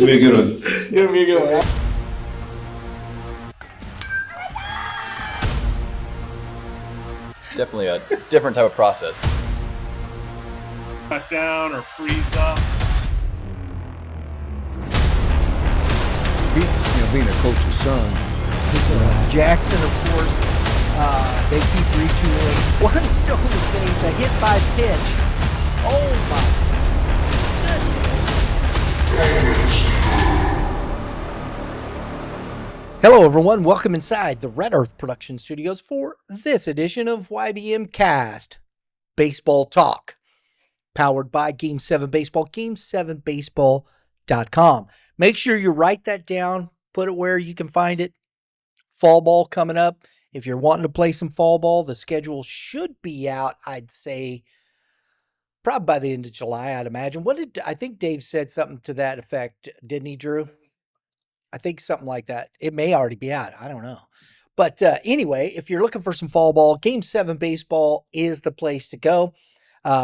It's gonna be a good one. It's gonna be a good one. Definitely a different type of process. Cut down or freeze up. Being a coach's son. Jackson, of course, they keep retooling. One stolen base, a hit by pitch. Oh my goodness. Hello everyone, welcome inside the Red Earth Production Studios for this edition of YBMcast Baseball Talk. Powered by Game 7 Baseball, game7baseball.com. Make sure you write that down, put it where you can find it. Fall ball coming up. If you're wanting to play some fall ball, the schedule should be out, I'd say, probably by the end of July, I'd imagine. I think Dave said something to that effect, didn't he, Drew? I think something like that. It may already be out. I don't know. But anyway, if you're looking for some fall ball, Game 7 Baseball is the place to go.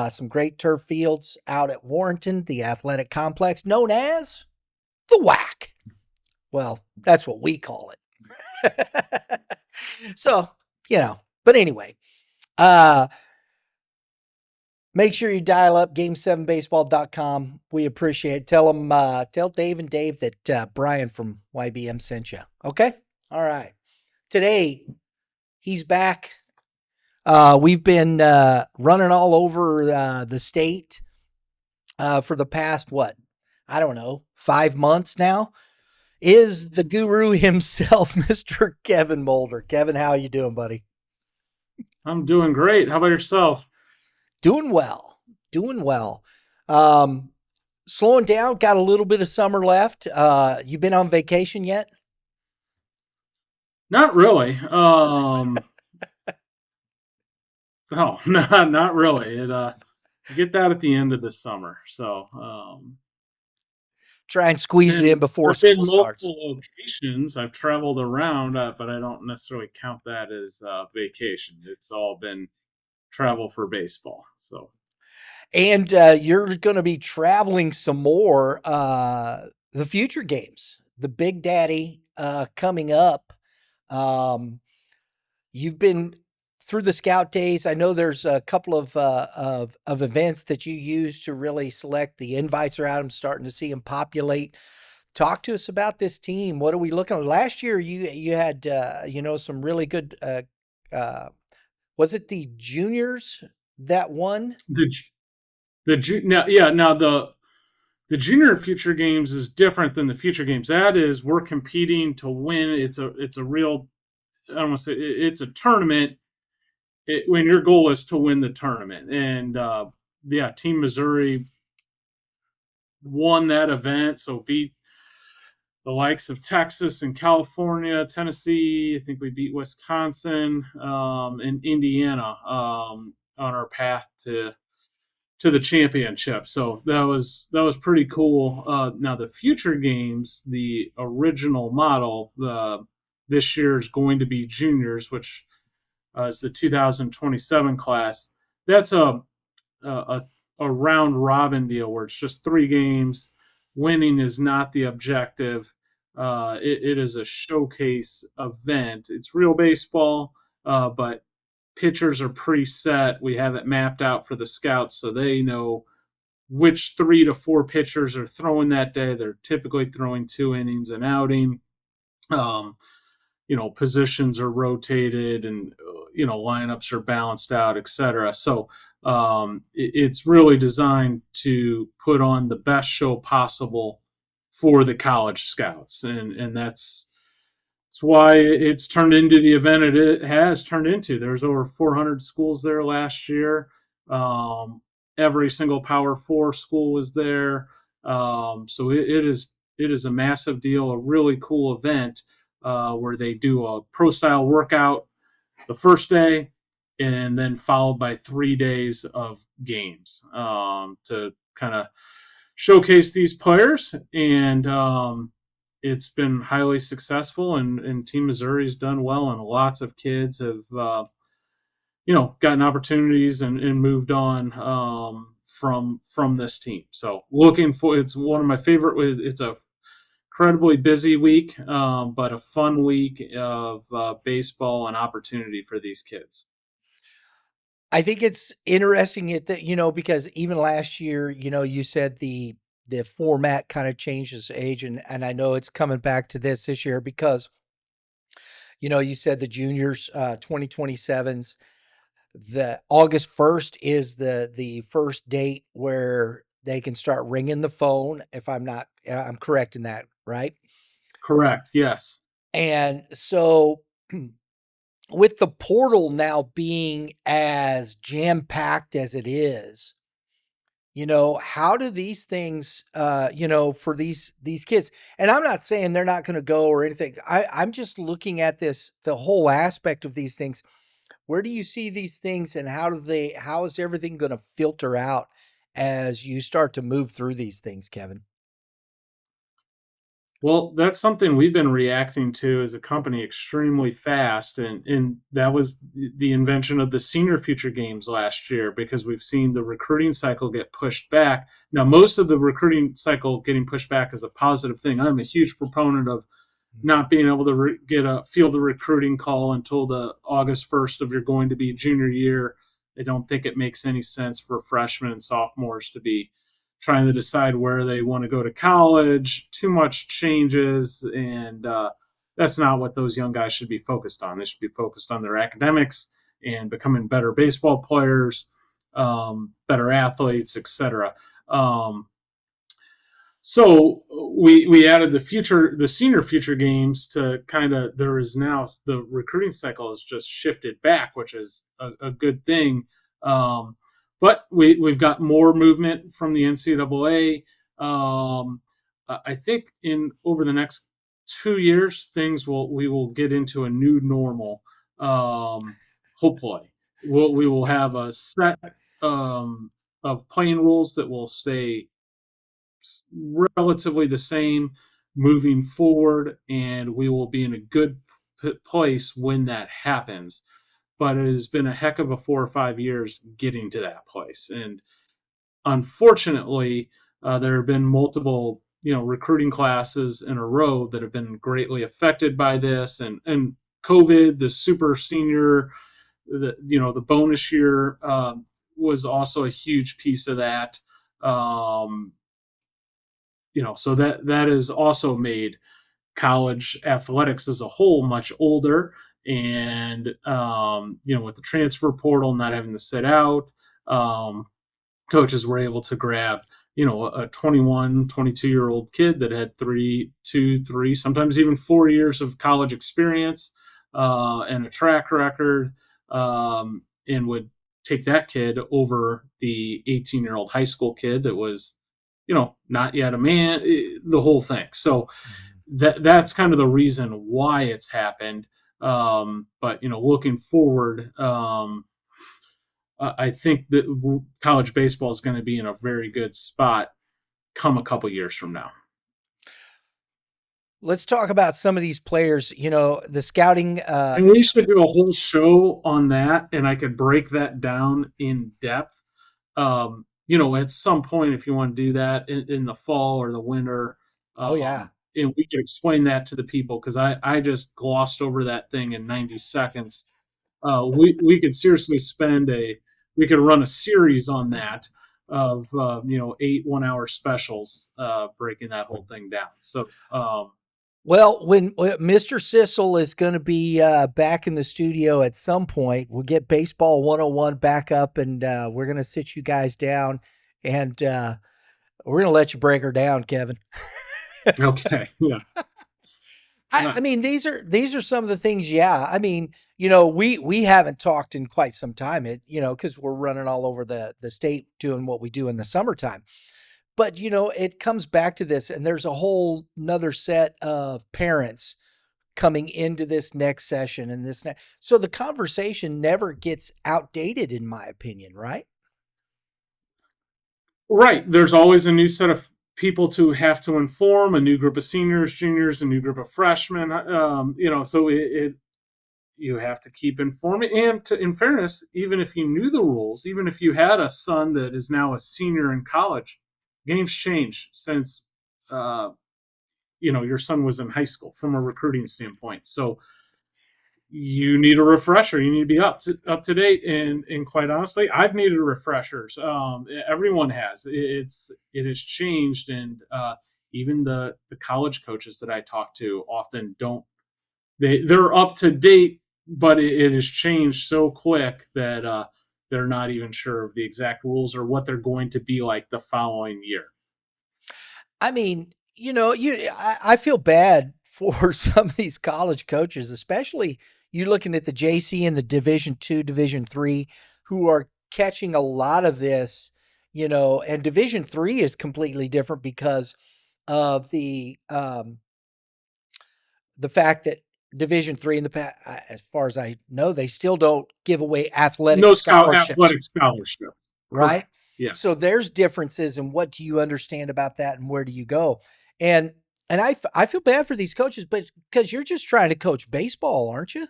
Some great turf fields out at Warrenton, the athletic complex known as the WAC. Well, that's what we call it. So, but anyway, make sure you dial up game7baseball.com. We appreciate it. Tell Dave and Dave that Brian from YBM sent you. Okay. All right. Today he's back. We've been running all over the state for the past, 5 months now, is the guru himself, Mr. Kevin Moulder. Kevin, how you doing, buddy? I'm doing great. How about yourself? Doing well. Slowing down, got a little bit of summer left. You been on vacation yet? Not really. No, not really. You get that at the end of the summer. So try and squeeze it in before school starts. Multiple locations I've traveled around, but I don't necessarily count that as vacation. It's all been travel for baseball. So, and you're going to be traveling some more. The Future Games, the Big Daddy, coming up. You've been through the scout days. I know there's a couple of events that you use to really select. The invites are out. I'm starting to see them populate. Talk to us about this team. What are we looking at? Last year, you had some really good. Was it the juniors that won? The junior Future Games is different than the Future Games. That is, we're competing to win. It's a real. I don't want to say it's a tournament. When your goal is to win the tournament. And Team Missouri won that event, so beat the likes of Texas and California, Tennessee. I think we beat Wisconsin and Indiana on our path to the championship. So that was pretty cool. Now the Future Games, the original model, this year is going to be juniors, which is the 2027 class. That's a round robin deal where it's just 3 games. Winning is not the objective. It is a showcase event. It's real baseball, but pitchers are preset. We have it mapped out for the scouts so they know which 3 to 4 pitchers are throwing that day. They're typically throwing 2 innings an outing. Positions are rotated and, lineups are balanced out, et cetera. So it's really designed to put on the best show possible for the college scouts. And that's why it's turned into the event it has turned into. There's over 400 schools there last year. Every single Power 4 school was there. So it is a massive deal, a really cool event. Where they do a pro-style workout the first day and then followed by 3 days of games to kind of showcase these players. And it's been highly successful, and Team Missouri's done well, and lots of kids have, gotten opportunities and moved on from this team. So it's one of my favorite. It's a incredibly busy week, but a fun week of baseball and opportunity for these kids. I think it's interesting because even last year, you said the format kind of changes age, and I know it's coming back to this year because you said the juniors, 2027s, the August 1st is the first date where they can start ringing the phone. If I'm correct in that, right? Correct. Yes. And so with the portal now being as jam-packed as it is, how do these things, for these kids, and I'm not saying they're not going to go or anything. I'm just looking at the whole aspect of these things. Where do you see these things, and how is everything going to filter out as you start to move through these things, Kevin? Well, that's something we've been reacting to as a company extremely fast, and that was the invention of the Senior Future Games last year, because we've seen the recruiting cycle get pushed back. Now, most of the recruiting cycle getting pushed back is a positive thing. I'm a huge proponent of not being able to get a field a recruiting call until the August 1st of your going to be junior year. I don't think it makes any sense for freshmen and sophomores to be trying to decide where they want to go to college. Too much changes, and that's not what those young guys should be focused on. They should be focused on their academics and becoming better baseball players, better athletes, etc. So we added the Senior Future Games to there is now the recruiting cycle has just shifted back, which is a good thing. But we've got more movement from the NCAA. I think over the next 2 years, we will get into a new normal. Hopefully, we will have a set of playing rules that will stay relatively the same moving forward, and we will be in a good place when that happens. But it has been a heck of a 4 or 5 years getting to that place, and unfortunately, there have been multiple recruiting classes in a row that have been greatly affected by this, and COVID, the super senior, the bonus year was also a huge piece of that. So that has also made college athletics as a whole much older. And, with the transfer portal not having to sit out, coaches were able to grab, a 21, 22-year-old kid that had 3, 2, 3, sometimes even 4 years of college experience and a track record, and would take that kid over the 18-year-old high school kid that was not yet a man, the whole thing. So that's kind of the reason why it's happened. But looking forward, I think that college baseball is going to be in a very good spot come a couple years from now. Let's talk about some of these players, the scouting. And we should do a whole show on that, and I could break that down in depth. At some point, if you want to do that in the fall or the winter. Oh, yeah. And we can explain that to the people, because I just glossed over that thing in 90 seconds. We could seriously we could run a series on that of 8 1-hour specials breaking that whole thing down. So well, when Mr. Sissel is going to be back in the studio at some point, we'll get Baseball 101 back up, and we're going to sit you guys down, and we're going to let you break her down, Kevin. Okay. Yeah. I mean, these are some of the things. Yeah. I mean, we haven't talked in quite some time, because we're running all over the state doing what we do in the summertime. But, it comes back to this, and there's a whole nother set of parents coming into this next session and this next. So the conversation never gets outdated, in my opinion, right? Right. There's always a new set of people to have to inform, a new group of seniors, juniors, a new group of freshmen. So you have to keep informing. And in fairness, even if you knew the rules, even if you had a son that is now a senior in college, games change since your son was in high school from a recruiting standpoint. So you need a refresher. You need to be up to date. And quite honestly, I've needed refreshers. Everyone has. It has changed, and even the college coaches that I talk to often don't. They're up to date, but it has changed so quick that they're not even sure of the exact rules or what they're going to be like the following year. I mean, I feel bad for some of these college coaches, especially you looking at the JC and the Division II, Division III, who are catching a lot of this, and Division III is completely different because of the fact that Division III in the past, as far as I know, they still don't give away athletic scholarships. Athletic scholarship. Right? Correct. Yes. So there's differences in what do you understand about that and where do you go? And I feel bad for these coaches, but because you're just trying to coach baseball, aren't you?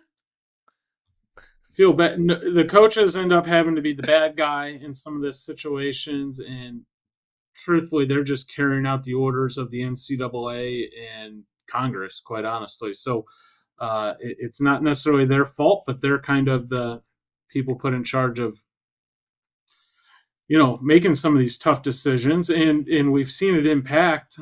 Feel bad. The coaches end up having to be the bad guy in some of these situations, and truthfully, they're just carrying out the orders of the NCAA and Congress, quite honestly. So it's not necessarily their fault, but they're kind of the people put in charge of making some of these tough decisions, and we've seen it impact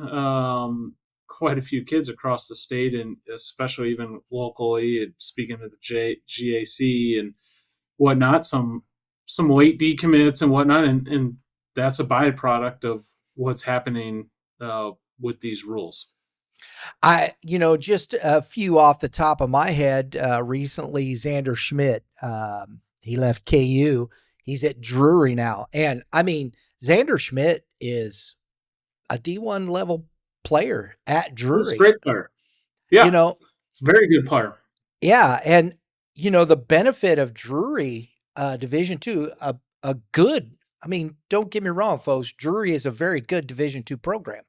quite a few kids across the state, and especially even locally. And speaking of the GAC and whatnot, some late decommits and whatnot, and that's a byproduct of what's happening with these rules. Just a few off the top of my head. Recently, Xander Schmidt, he left KU. He's at Drury now. And I mean, Xander Schmidt is a D1 level player at Drury. He's a great player. Yeah. Very good player. Yeah. And, the benefit of Drury, Division II, a good, I mean, don't get me wrong, folks. Drury is a very good Division II program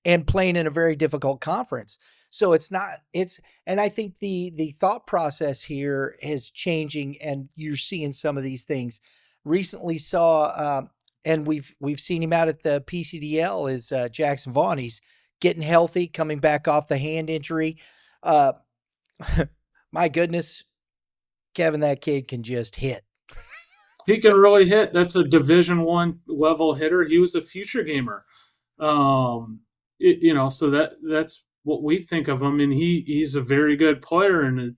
and playing in a very difficult conference. So and I think the thought process here is changing, and you're seeing some of these things. Recently saw, and we've seen him out at the PCDL, is Jackson Vaughn. He's getting healthy, coming back off the hand injury. My goodness, Kevin, that kid can just hit. He can really hit. That's a Division I level hitter. He was a future gamer. So that's what we think of him, and he's a very good player, and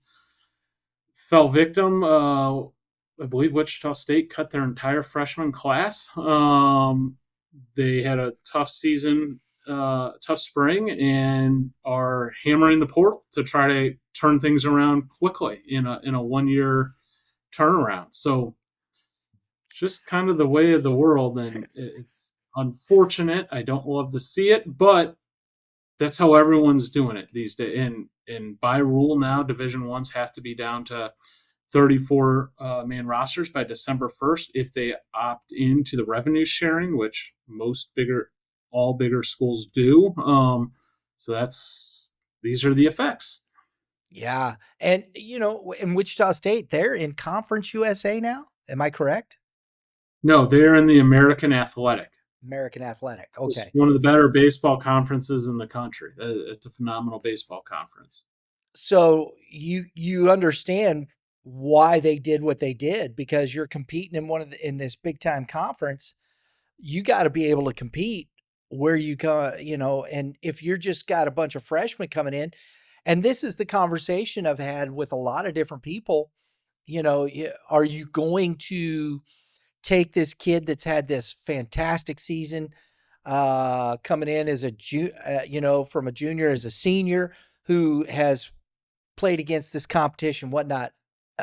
fell victim. I believe Wichita State cut their entire freshman class. They had a tough season, tough spring, and are hammering the portal to try to turn things around quickly in a 1-year turnaround. So just kind of the way of the world, and it's unfortunate. I don't love to see it, but that's how everyone's doing it these days. And by rule now, Division I's have to be down to 34 man rosters by December 1st if they opt into the revenue sharing, which all bigger schools do. So these are the effects. Yeah. And, in Wichita State, they're in Conference USA now. Am I correct? No, they're in the American Athletic. Okay. It's one of the better baseball conferences in the country. It's a phenomenal baseball conference. So you understand why they did what they did, because you're competing in this big time conference. You got to be able to compete where you go, and if you're just got a bunch of freshmen coming in, and this is the conversation I've had with a lot of different people, are you going to take this kid that's had this fantastic season, coming in as from a junior as a senior, who has played against this competition, whatnot,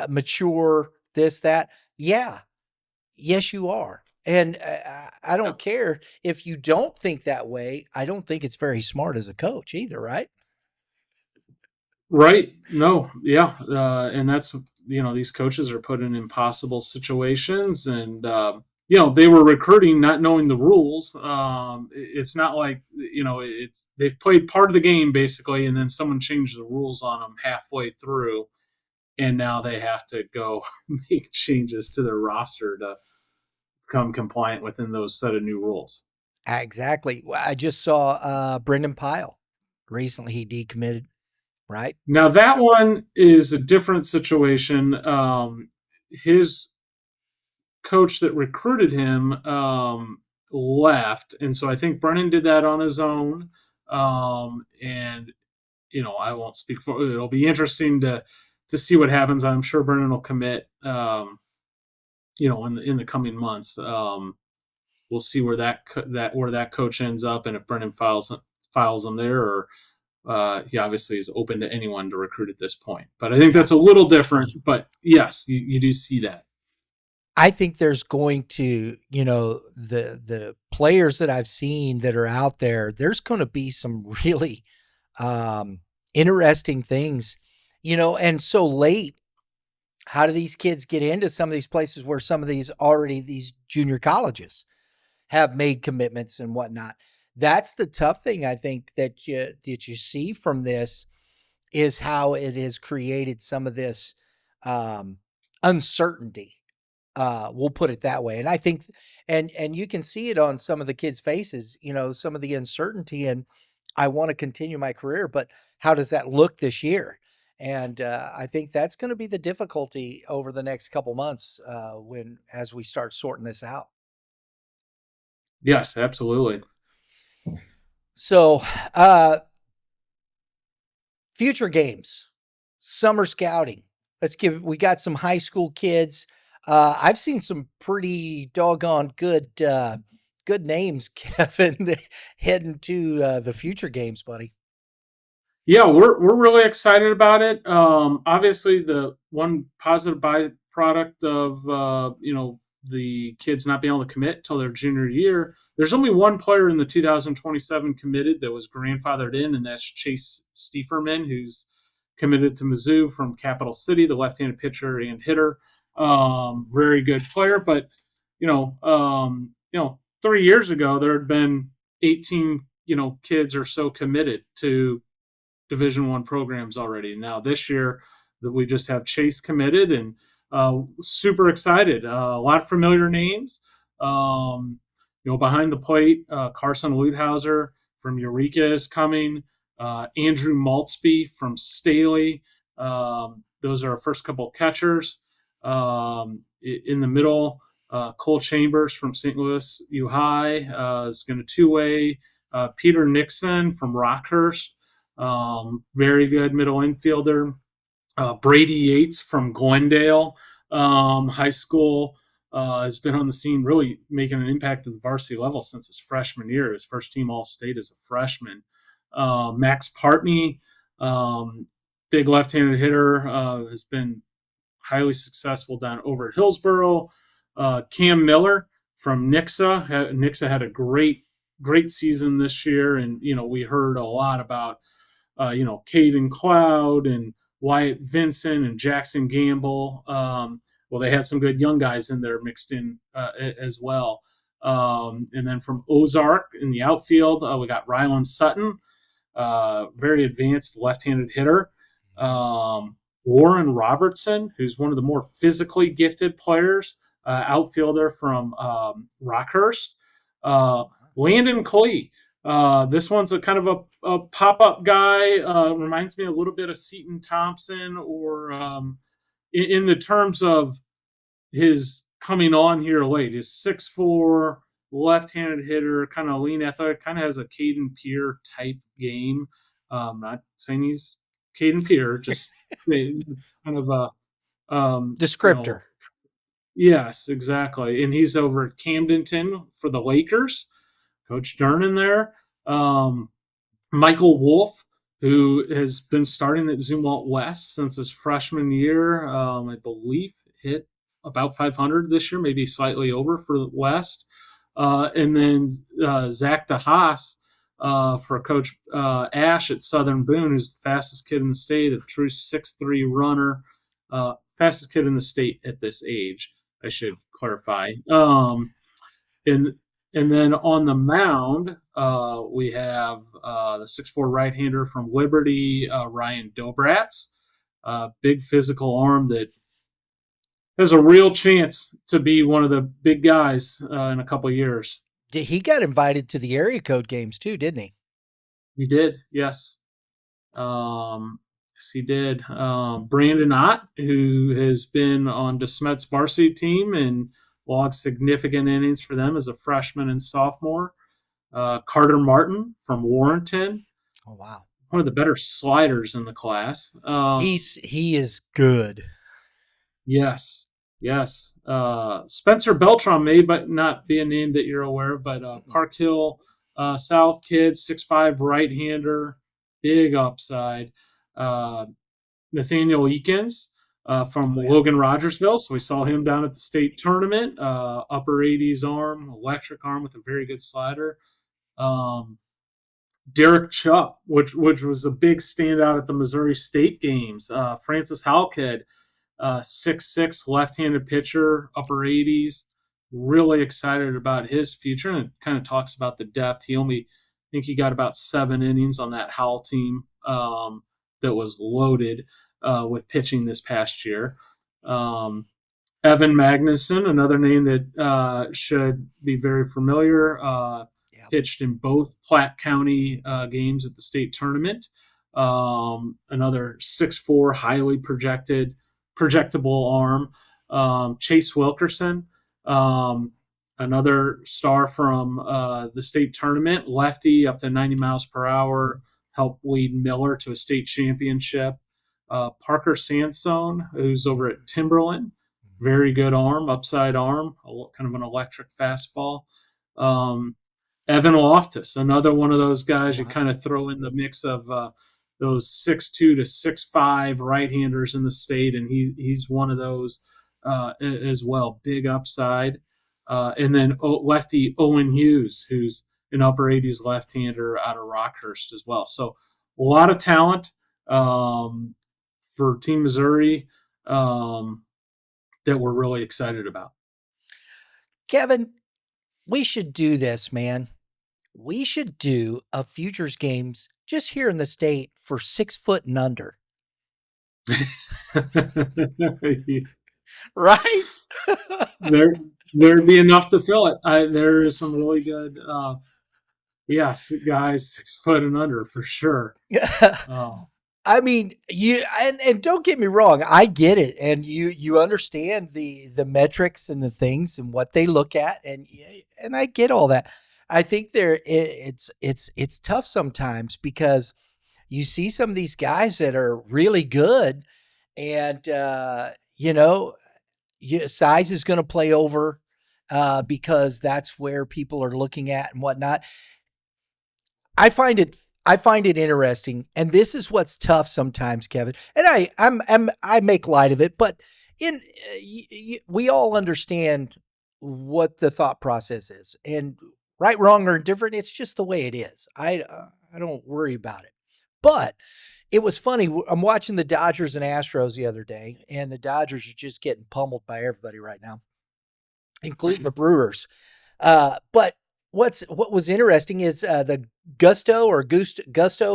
mature, this, that. Yeah. Yes, you are. And I don't care if you don't think that way. I don't think it's very smart as a coach either, right? Right. No. Yeah. And that's, these coaches are put in impossible situations, and, they were recruiting not knowing the rules. It's not like, they've played part of the game basically, and then someone changed the rules on them halfway through, and now they have to go make changes to their roster to become compliant within those set of new rules. Exactly. I just saw Brendan Pyle Recently, he decommitted, right? Now that one is a different situation. His coach that recruited him left, and so I think Brennan did that on his own. And I won't speak for. It'll be interesting to see what happens. I'm sure Brennan will commit. In the coming months. We'll see where that coach ends up, and if Brennan files him there, or he obviously is open to anyone to recruit at this point. But I think that's a little different. But yes, you do see that. I think there's going to, the players that I've seen that are out there, there's going to be some really interesting things, and so late. How do these kids get into some of these places where some of these junior colleges have made commitments and whatnot? That's the tough thing, I think, that you see from this, is how it has created some of this uncertainty. We'll put it that way. And I think, and you can see it on some of the kids' faces, some of the uncertainty, and I want to continue my career, but how does that look this year? And I think that's going to be the difficulty over the next couple months as we start sorting this out. Yes, absolutely. So, future games, summer scouting. We got some high school kids. I've seen some pretty doggone good names, Kevin, heading to the future games, buddy. Yeah, we're really excited about it. Obviously, the one positive byproduct of the kids not being able to commit till their junior year, there's only one player in the 2027 committed that was grandfathered in, and that's Chase Stieferman, who's committed to Mizzou from Capital City, the left-handed pitcher and hitter. Very good player, but 3 years ago there had been 18 kids or so committed to Division I programs already. Now this year that we just have Chase committed, and super excited. A lot of familiar names. Behind the plate, Carson Ludhauser from Eureka is coming. Andrew Maltzby from Staley. Those are our first couple of catchers. In the middle, Cole Chambers from St. Louis U High is going to two-way. Peter Nixon from Rockhurst. Very good middle infielder. Brady Yates from Glendale High School has been on the scene, really making an impact at the varsity level since his freshman year. His first team All-State as a freshman. Max Partney, big left-handed hitter, has been highly successful down over at Hillsboro. Cam Miller from Nixa. Nixa had a great season this year, and we heard a lot about Caden Cloud and Wyatt Vincent and Jackson Gamble. Well, they had some good young guys in there mixed in as well. And then from Ozark in the outfield, we got Rylan Sutton, very advanced left-handed hitter. Warren Robertson, who's one of the more physically gifted players, outfielder from Rockhurst. Landon Klee. This one's a kind of a pop-up guy. Reminds me a little bit of Seton Thompson, or in the terms of his coming on here late. He's 6'4", left-handed hitter, kind of lean athletic, kind of has a Caden Pierre type game. Not saying he's Caden Pierre, just kind of a descriptor. Yes, exactly. And he's over at Camdenton for the Lakers. Coach Durnan there. Michael Wolf, who has been starting at Zumwalt West since his freshman year. I believe hit about 500 this year, maybe slightly over for West. And then Zach DeHaas for Coach Ash at Southern Boone, who's the fastest kid in the state, a true 6'3" runner. Fastest kid in the state at this age, I should clarify. And then on the mound, we have the 6'4" right-hander from Liberty, Ryan Dobratz. Big physical arm that has a real chance to be one of the big guys in a couple of years. He got invited to the area code games too, didn't he? He did, yes. Yes, he did. Brandon Ott, who has been on DeSmet's varsity team and logged significant innings for them as a freshman and sophomore. Carter Martin from Warrenton, Oh wow. one of the better sliders in the class. He is good. Yes, yes. Spencer Beltram may but not be a name that you're aware of, but Park Hill South kid, 6'5", right-hander, big upside. Uh, Nathaniel Eakins from Oh yeah. Logan Rogersville, so we saw him down at the state tournament. Upper 80s arm, electric arm with a very good slider. Derek Chupp, which was a big standout at the Missouri State games. Francis Halkhead, 6'6", left-handed pitcher, upper 80s. Really excited about his future, and it kind of talks about the depth. I think he got about 7 innings on that Howell team that was loaded with pitching this past year. Evan Magnuson, another name that should be very familiar, pitched in both Platte County games at the state tournament. Another 6'4", highly projectable arm. Chase Wilkerson, another star from the state tournament, lefty up to 90 miles per hour, helped lead Miller to a state championship. Parker Sandstone, who's over at Timberland, very good arm, upside arm, kind of an electric fastball. Evan Loftus, another one of those guys you kind of throw in the mix of those 6'2" to 6'5" right-handers in the state, and he's one of those as well, big upside. And then lefty Owen Hughes, who's an upper 80s left-hander out of Rockhurst as well. So a lot of talent for Team Missouri that we're really excited about. Kevin, we should do this, man. We should do a Futures Games just here in the state for 6 foot and under. Right? There'd be enough to fill it. There is some really good, yes, guys 6 foot and under for sure. I mean, and don't get me wrong, I get it, and you understand the metrics and the things and what they look at, and I get all that. I think it's tough sometimes because you see some of these guys that are really good, and size is going to play over because that's where people are looking at and whatnot. I find it interesting, and this is what's tough sometimes, Kevin. And I make light of it, but we all understand what the thought process is, and right, wrong, or indifferent, it's just the way it is. I don't worry about it. But it was funny. I'm watching the Dodgers and Astros the other day, and the Dodgers are just getting pummeled by everybody right now, including the Brewers. But what was interesting is the Gusto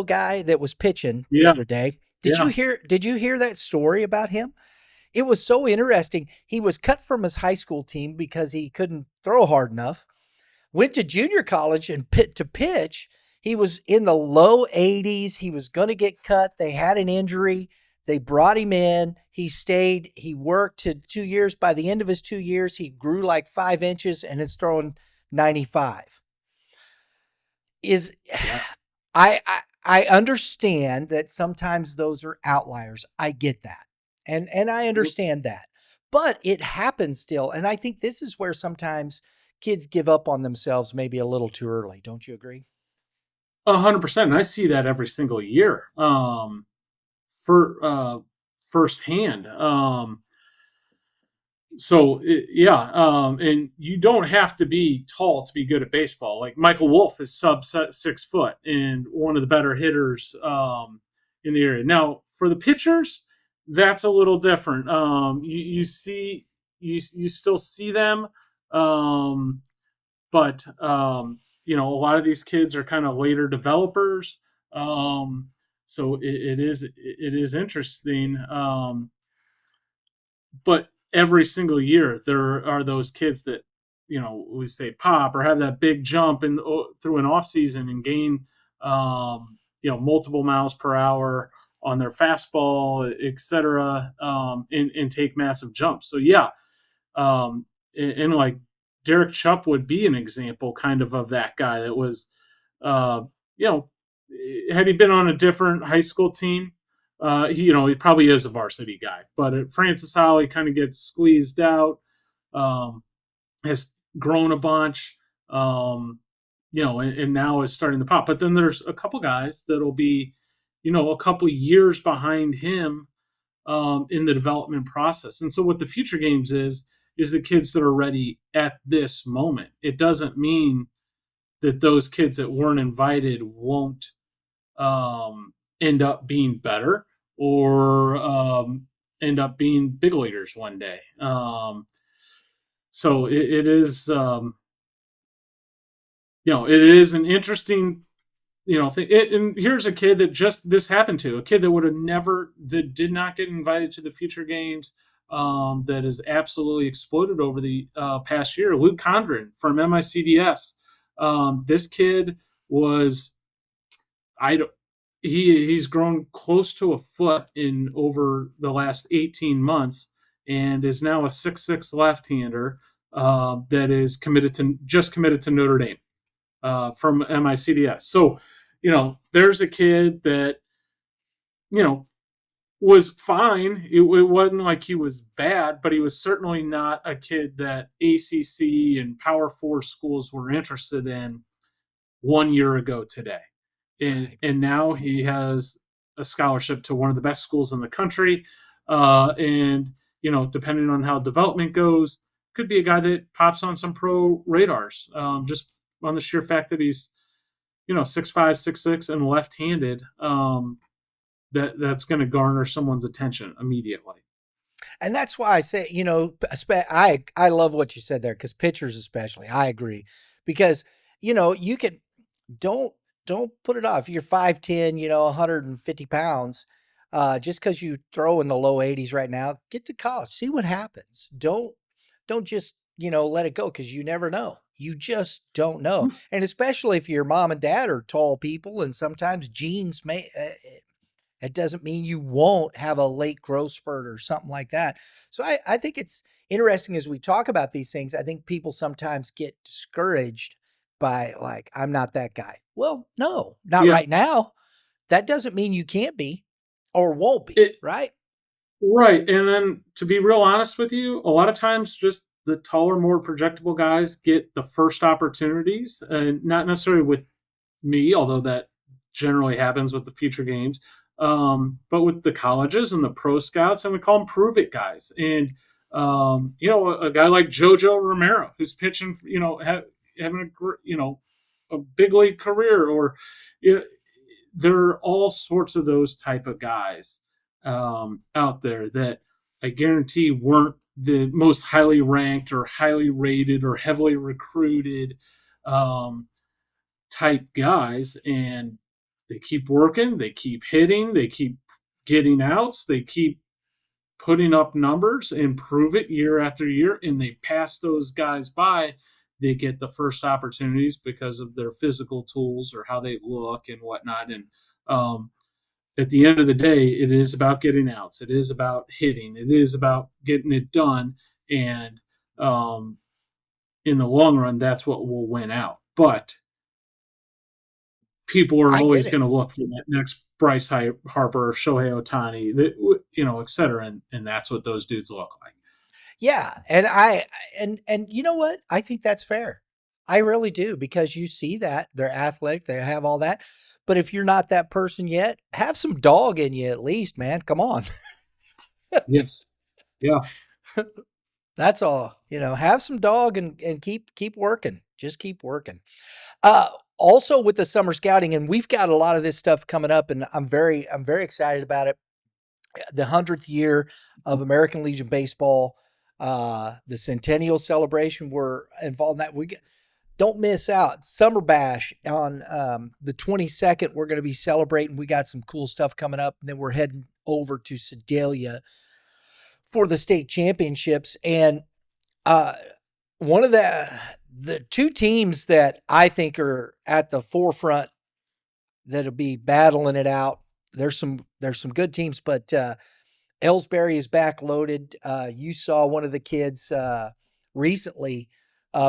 guy that was pitching the other day. Did you hear that story about him? It was so interesting. He was cut from his high school team because he couldn't throw hard enough. Went to junior college and pitch. He was in the low 80s. He was going to get cut. They had an injury. They brought him in. He stayed. He worked to 2 years. By the end of his 2 years, he grew like 5 inches and is throwing 95. Yes. I understand that sometimes those are outliers. I get that. And I understand that. But it happens still. And I think this is where sometimes kids give up on themselves maybe a little too early. Don't you agree? 100%. And I see that every single year for firsthand. And you don't have to be tall to be good at baseball. Like Michael Wolf is sub 6 foot and one of the better hitters in the area. Now, for the pitchers, that's a little different. You still see them, but a lot of these kids are kind of later developers. So it is interesting. But every single year there are those kids that, we say pop or have that big jump through an off season and gain, multiple miles per hour on their fastball, etc., and take massive jumps. So yeah, and like Derek Chupp would be an example kind of that guy that was, uh, had he been on a different high school team, he probably is a varsity guy. But at Francis Howell, he kind of gets squeezed out, has grown a bunch, and now is starting to pop. But then there's a couple guys that'll be, a couple years behind him in the development process. And so what the future games is the kids that are ready at this moment. It doesn't mean that those kids that weren't invited won't end up being better or end up being big leaguers one day. So it is, it is an interesting, thing. And here's a kid that this happened to, a kid that did not get invited to the future games, that has absolutely exploded over the past year. Luke Condren from MICDS. This kid was, he's grown close to a foot in over the last 18 months and is now a 6'6" left-hander that is committed to Notre Dame from MICDS. So, there's a kid that, was fine. It wasn't like he was bad, but he was certainly not a kid that ACC and Power 4 schools were interested in 1 year ago today. And now he has a scholarship to one of the best schools in the country. And, depending on how development goes, could be a guy that pops on some pro radars, just on the sheer fact that he's, 6'5", 6'6", and left-handed. That's going to garner someone's attention immediately. And that's why I say, I love what you said there, because pitchers especially, I agree. Because, you can, don't put it off. You're 5'10", 150 pounds. Just because you throw in the low 80s right now, get to college, see what happens. Don't just, let it go, because you never know. You just don't know. And especially if your mom and dad are tall people, and sometimes genes it doesn't mean you won't have a late growth spurt or something like that. So I think it's interesting as we talk about these things. I think people sometimes get discouraged by, like, I'm not that guy. Well, no, not right now. That doesn't mean you can't be or won't be, right? Right. And then, to be real honest with you, a lot of times just the taller, more projectable guys get the first opportunities, and not necessarily with me, although that generally happens with the future games, but with the colleges and the pro scouts, and we call them prove it guys. And, a guy like JoJo Romero, who's pitching, having a big league career, or, there are all sorts of those type of guys out there that I guarantee weren't the most highly ranked or highly rated or heavily recruited type guys. And they keep working, they keep hitting, they keep getting outs, they keep putting up numbers and prove it year after year, and they pass those guys by. They get the first opportunities because of their physical tools or how they look and whatnot. And at the end of the day, it is about getting outs. It is about hitting. It is about getting it done. And in the long run, that's what will win out. But people are always going to look for that next Bryce Harper, Shohei Ohtani, et cetera. And that's what those dudes look like. Yeah. And you know what? I think that's fair. I really do, because you see that they're athletic, they have all that. But if you're not that person yet, have some dog in you at least, man. Come on. Yes. Yeah. That's all. Have some dog and keep working. Just keep working. Also with the summer scouting, and we've got a lot of this stuff coming up, and I'm very excited about it. The 100th year of American Legion Baseball, the centennial celebration, we're involved in that. Don't miss out. Summer Bash on the 22nd. We're going to be celebrating. We got some cool stuff coming up. And then we're heading over to Sedalia for the state championships. And one of the two teams that I think are at the forefront that'll be battling it out. There's some good teams, but Ellsbury is backloaded. You saw one of the kids recently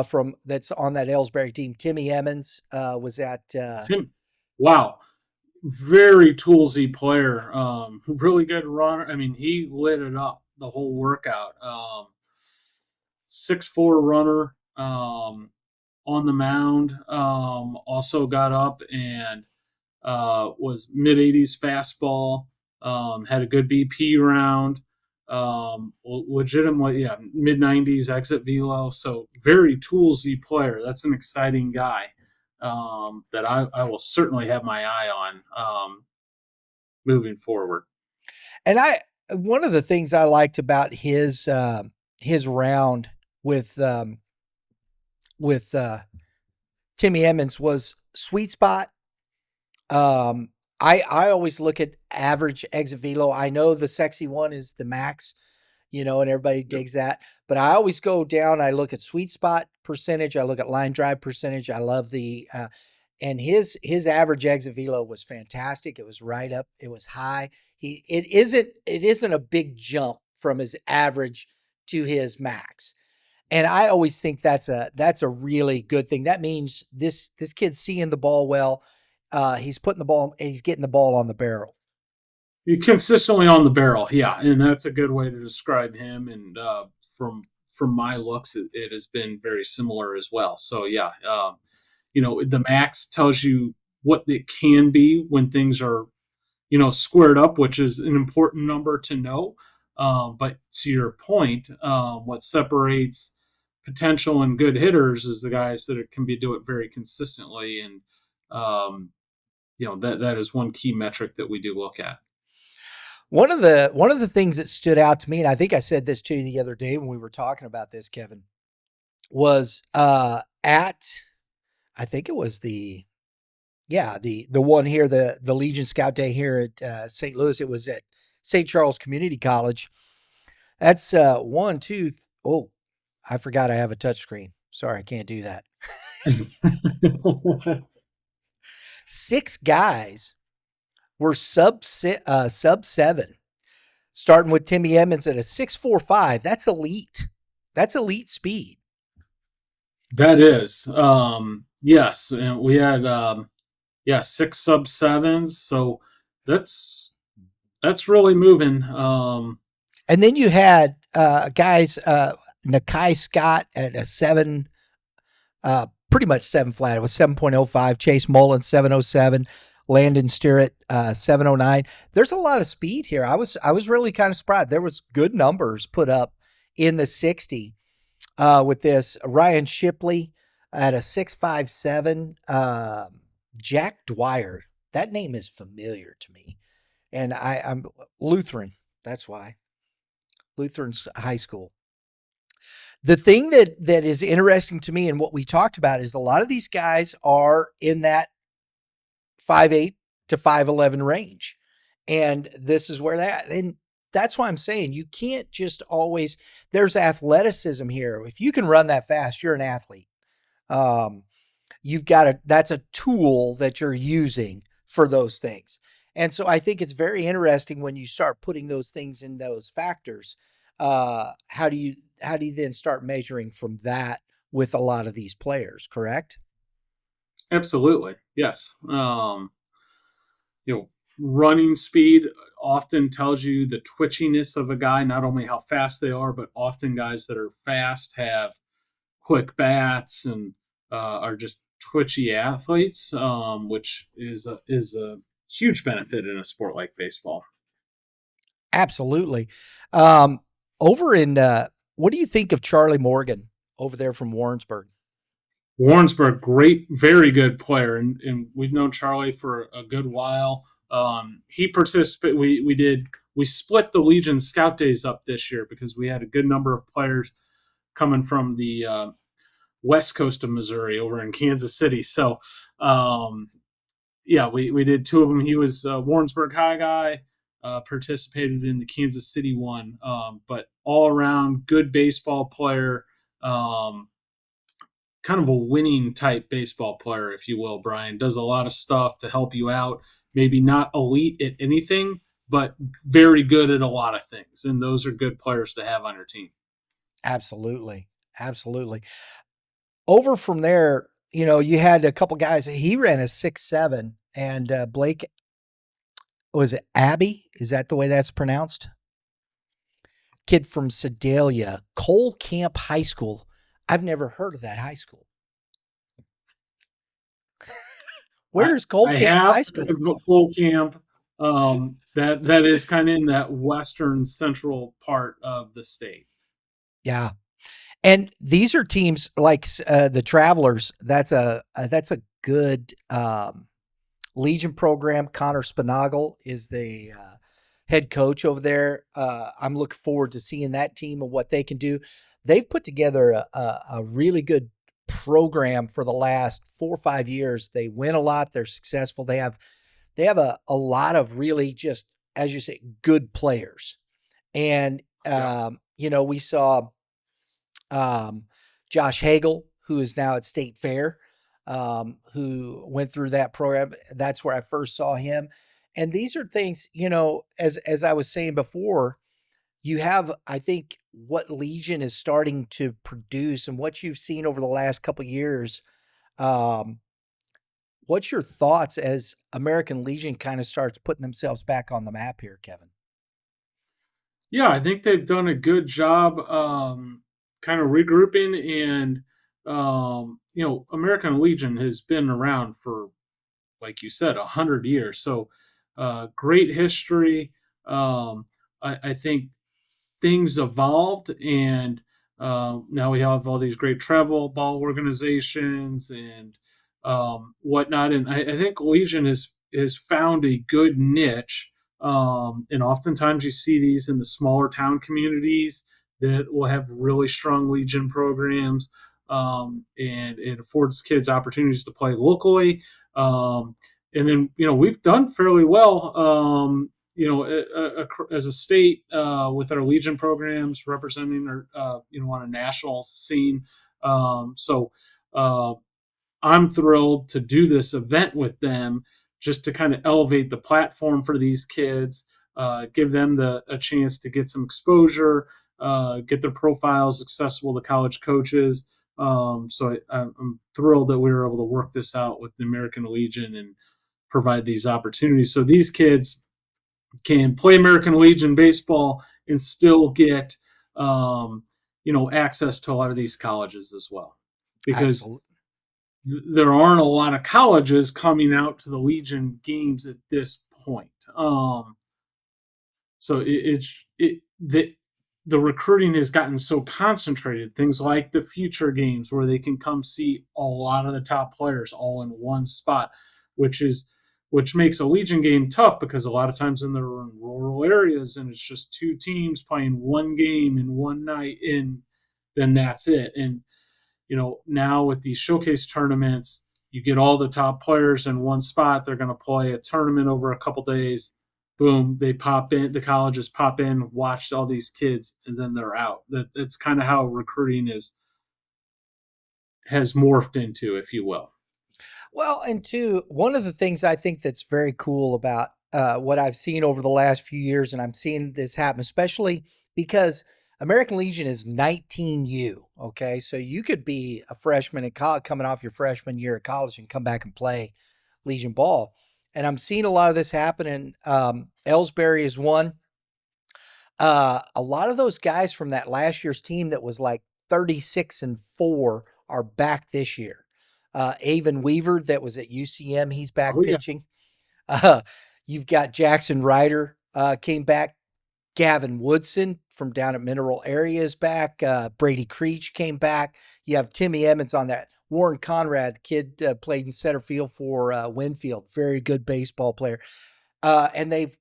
from that's on that Ellsbury team. Timmy Emmons was at. Wow, very toolsy player. Really good runner. I mean, he lit it up the whole workout. 6'4" runner on the mound. Also got up and was mid-80s fastball. Had a good BP round. Legitimate, mid-90s exit velo. So very toolsy player. That's an exciting guy that I will certainly have my eye on moving forward. And one of the things I liked about his round with Timmy Emmons was sweet spot. I always look at average exit velo. I know the sexy one is the max, and everybody digs that, but I always go down. I look at sweet spot percentage. I look at line drive percentage. I love and his average exit velo was fantastic. It was right up. It was high. It isn't a big jump from his average to his max. And I always think that's a really good thing. That means this kid's seeing the ball well. He's getting the ball on the barrel. You're consistently on the barrel, yeah, and that's a good way to describe him. And from my looks, it has been very similar as well. So yeah, the max tells you what it can be when things are, squared up, which is an important number to know. But to your point, what separates potential and good hitters is the guys that can do it very consistently, and that is one key metric that we do look at. One of the things that stood out to me, and I think I said this to you the other day when we were talking about this, Kevin, was I think it was the one here, the Legion Scout Day here at St. Louis. It was at St. Charles Community College. That's one, two. Oh, I forgot I have a touchscreen. Sorry, I can't do that. 6 guys were sub 7, starting with Timmy Emmons at a 6.45. That's elite. That's elite speed. That is, yes. And we had, 6 sub 7s. So that's really moving. And then you had guys, Nakai Scott at a 7, pretty much 7 flat. It was 7.05. Chase Mullen, 7.07. Landon Sterrett, 7.09. There's a lot of speed here. I was really kind of surprised. There was good numbers put up in the 60 with this. Ryan Shipley at a 6.57. Jack Dwyer. That name is familiar to me. And I'm Lutheran. That's why. Lutheran's high school. The thing that is interesting to me and what we talked about is a lot of these guys are in that 5'8" to 5'11" range. And this is where and that's why I'm saying you can't just always, there's athleticism here. If you can run that fast, you're an athlete. That's a tool that you're using for those things. And so I think it's very interesting when you start putting those things in those factors. How do you then start measuring from that with a lot of these players, correct? Absolutely. Yes. Running speed often tells you the twitchiness of a guy, not only how fast they are, but often guys that are fast have quick bats and are just twitchy athletes, which is a huge benefit in a sport like baseball. Absolutely. Over in, what do you think of Charlie Morgan over there from Warrensburg? Warrensburg, great, very good player, and we've known Charlie for a good while. He participated. We split the Legion Scout Days up this year because we had a good number of players coming from the west coast of Missouri over in Kansas City. So, we did 2 of them. He was a Warrensburg High guy. Participated in the Kansas City one, but all around good baseball player. kind of a winning type baseball player, if you will, Brian. Does a lot of stuff to help you out. Maybe not elite at anything, but very good at a lot of things. And those are good players to have on your team. Absolutely. Absolutely. Over from there, you had a couple guys. He ran a 6'7", and Blake, was it Abbey? Is that the way that's pronounced? Kid from Sedalia, Cole Camp High School. I've never heard of that high school. Where's Cole Camp High School? Cole Camp. That is kind of in that western central part of the state. Yeah. And these are teams like the Travelers. That's a good Legion program. Connor Spinagle is the head coach over there. I'm looking forward to seeing that team and what they can do. They've put together a really good program for the last 4 or 5 years. They win a lot. They're successful. They have a lot of really, just, as you say, good players. And, we saw Josh Hagel, who is now at State Fair, who went through that program. That's where I first saw him. And these are things, as I was saying before, you have, I think, what Legion is starting to produce and what you've seen over the last couple of years. What's your thoughts as American Legion kind of starts putting themselves back on the map here, Kevin? Yeah, I think they've done a good job kind of regrouping. And, American Legion has been around for, like you said, 100 years. So great history. I think things evolved, and now we have all these great travel ball organizations and whatnot. And I think Legion has found a good niche. And oftentimes you see these in the smaller town communities that will have really strong Legion programs, and it affords kids opportunities to play locally. And then, we've done fairly well, as a state with our Legion programs representing our, on a national scene. So I'm thrilled to do this event with them, just to kind of elevate the platform for these kids, give them a chance to get some exposure, get their profiles accessible to college coaches. So I'm thrilled that we were able to work this out with the American Legion and provide these opportunities. So these kids can play American Legion baseball and still get, access to a lot of these colleges as well. Because there aren't a lot of colleges coming out to the Legion games at this point. So the recruiting has gotten so concentrated. Things like the Future Games, where they can come see a lot of the top players all in one spot, which makes a Legion game tough, because a lot of times they're in rural areas and it's just 2 teams playing one game in one night, and then that's it. And now with these showcase tournaments, you get all the top players in one spot. They're going to play a tournament over a couple days. Boom, they pop in, the colleges pop in, watch all these kids, and then they're out. That's kind of how recruiting has morphed into, if you will. Well, and two, one of the things I think that's very cool about what I've seen over the last few years, and I'm seeing this happen, especially because American Legion is 19U. Okay, so you could be a freshman in college, coming off your freshman year at college, and come back and play Legion ball. And I'm seeing a lot of this happen. And Ellsbury is one. A lot of those guys from that last year's team that was like 36-4 are back this year. Avon Weaver, that was at UCM, he's back pitching. You've got Jackson Ryder came back. Gavin Woodson from down at Mineral Area is back. Brady Creech came back. You have Timmy Emmons on that. Warren Conrad, the kid played in center field for Winfield. Very good baseball player. And they've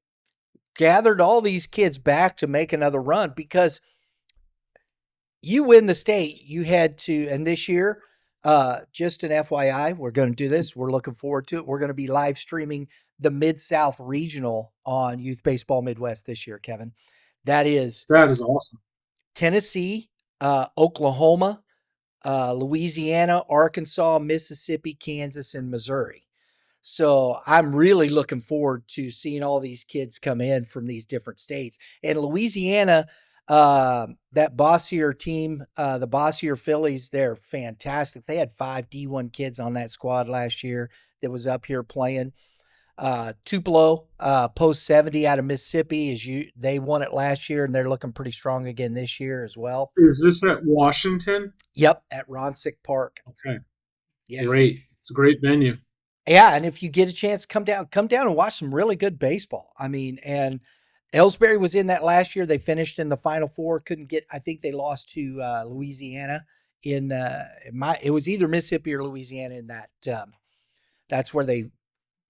gathered all these kids back to make another run, because you win the state, you had to, and this year, just an FYI, we're going to do this. We're looking forward to it. We're going to be live streaming the Mid-South Regional on Youth Baseball Midwest this year, Kevin. That is awesome. Tennessee, Oklahoma, Louisiana, Arkansas, Mississippi, Kansas, and Missouri. So I'm really looking forward to seeing all these kids come in from these different states. And Louisiana, that Bossier team, the Bossier Phillies, they're fantastic. They had 5 D1 kids on that squad last year that was up here playing. Tupelo, post 70 out of Mississippi, they won it last year, and they're looking pretty strong again this year as well. Is this at Washington? Yep, at Ronsick Park. Okay, Yeah. great. It's a great venue. Yeah, and if you get a chance, come down and watch some really good baseball. I mean, and Ellsbury was in that last year. They finished in the Final Four. I think they lost to Louisiana it was either Mississippi or Louisiana in that. That's where they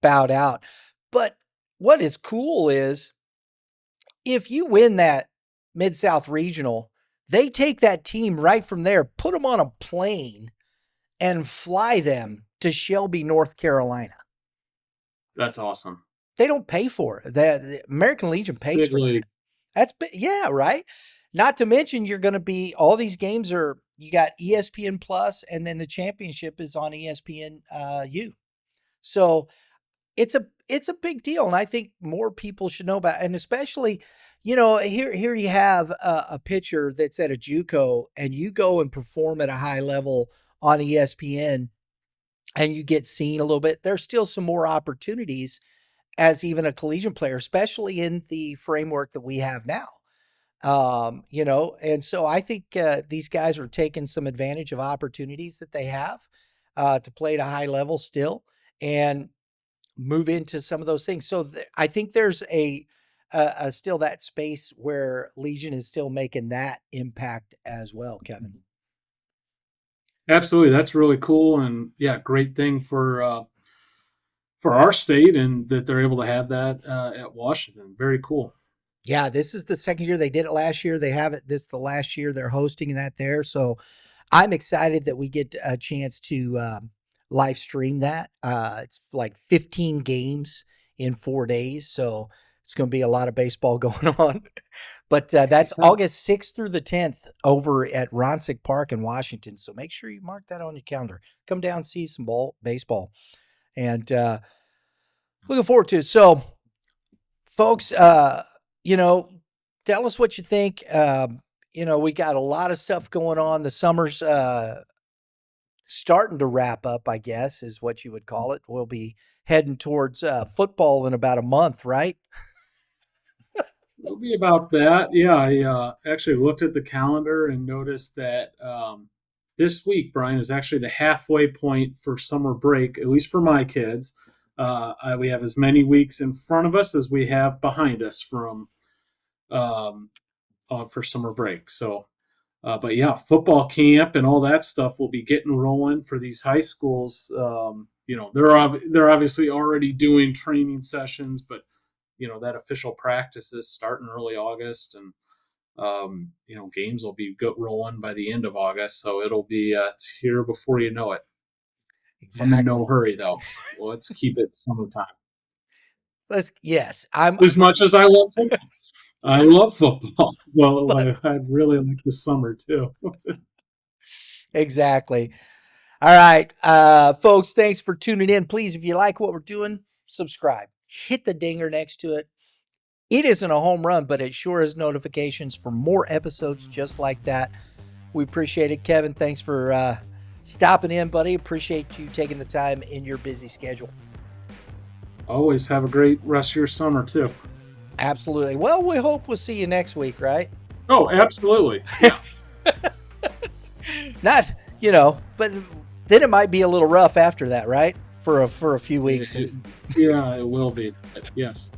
bowed out. But what is cool is if you win that Mid-South Regional, they take that team right from there, put them on a plane, and fly them to Shelby, North Carolina. That's awesome. They don't pay for it. The American Legion pays for that. That's yeah, right. Not to mention you're going to be all these games you got ESPN Plus, and then the championship is on ESPN U. So it's a big deal, and I think more people should know about it. And especially, here you have a pitcher that's at a JUCO, and you go and perform at a high level on ESPN, and you get seen a little bit. There's still some more opportunities as even a collegiate player, especially in the framework that we have now. And so I think these guys are taking some advantage of opportunities that they have to play at a high level still and move into some of those things. So I think there's a still that space where Legion is still making that impact as well, Kevin. Absolutely. That's really cool. And yeah, great thing for our state, and that they're able to have that at Washington. Very cool. Yeah, this is the second year. They did it last year. They have it the last year they're hosting that there. So I'm excited that we get a chance to live stream that. It's like 15 games in 4 days. So it's going to be a lot of baseball going on. But that's August 6th through the 10th over at Ronsick Park in Washington. So make sure you mark that on your calendar. Come down, see some baseball. And looking forward to it. So, folks, tell us what you think. We got a lot of stuff going on. The summer's starting to wrap up, I guess, is what you would call it. We'll be heading towards football in about a month, right? It'll be about that. Yeah, I actually looked at the calendar and noticed that this week, Brian, is actually the halfway point for summer break, at least for my kids. We have as many weeks in front of us as we have behind us for summer break. So, but yeah, football camp and all that stuff will be getting rolling for these high schools. They're obviously already doing training sessions, but that official practice is starting early August, and games will be rolling by the end of August. So it'll be it's here before you know it. Exactly. I'm in no hurry though. Let's keep it summertime. I'm as much as I love football. I love football. Well, I'd really like the summer too. Exactly. All right, folks, thanks for tuning in. Please, if you like what we're doing, subscribe. Hit the dinger next to it. It isn't a home run, but it sure is notifications for more episodes just like that. We appreciate it. Kevin, thanks for stopping in, buddy. Appreciate you taking the time in your busy schedule. Always have a great rest of your summer, too. Absolutely. Well, we hope we'll see you next week, right? Oh, absolutely. Yeah. Not, but then it might be a little rough after that, right? For a few weeks. Yeah, it will be. Yes.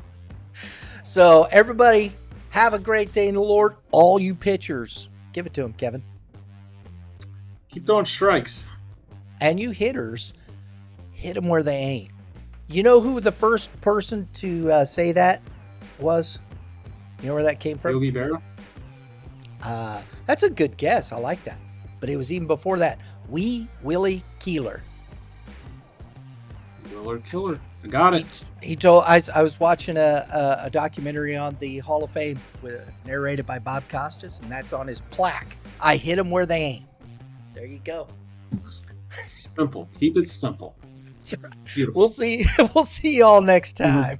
So everybody, have a great day in the Lord. All you pitchers, give it to them, Kevin. Keep throwing strikes. And you hitters, hit them where they ain't. You know who the first person to say that was? You know where that came from? Yogi Berra? That's a good guess. I like that. But it was even before that. Willie Keeler. Killer. I got it. He told I was watching a documentary on the Hall of Fame narrated by Bob Costas, and that's on his plaque. I hit them where they ain't. There you go. Simple. Keep it simple. Beautiful. We'll see y'all next time.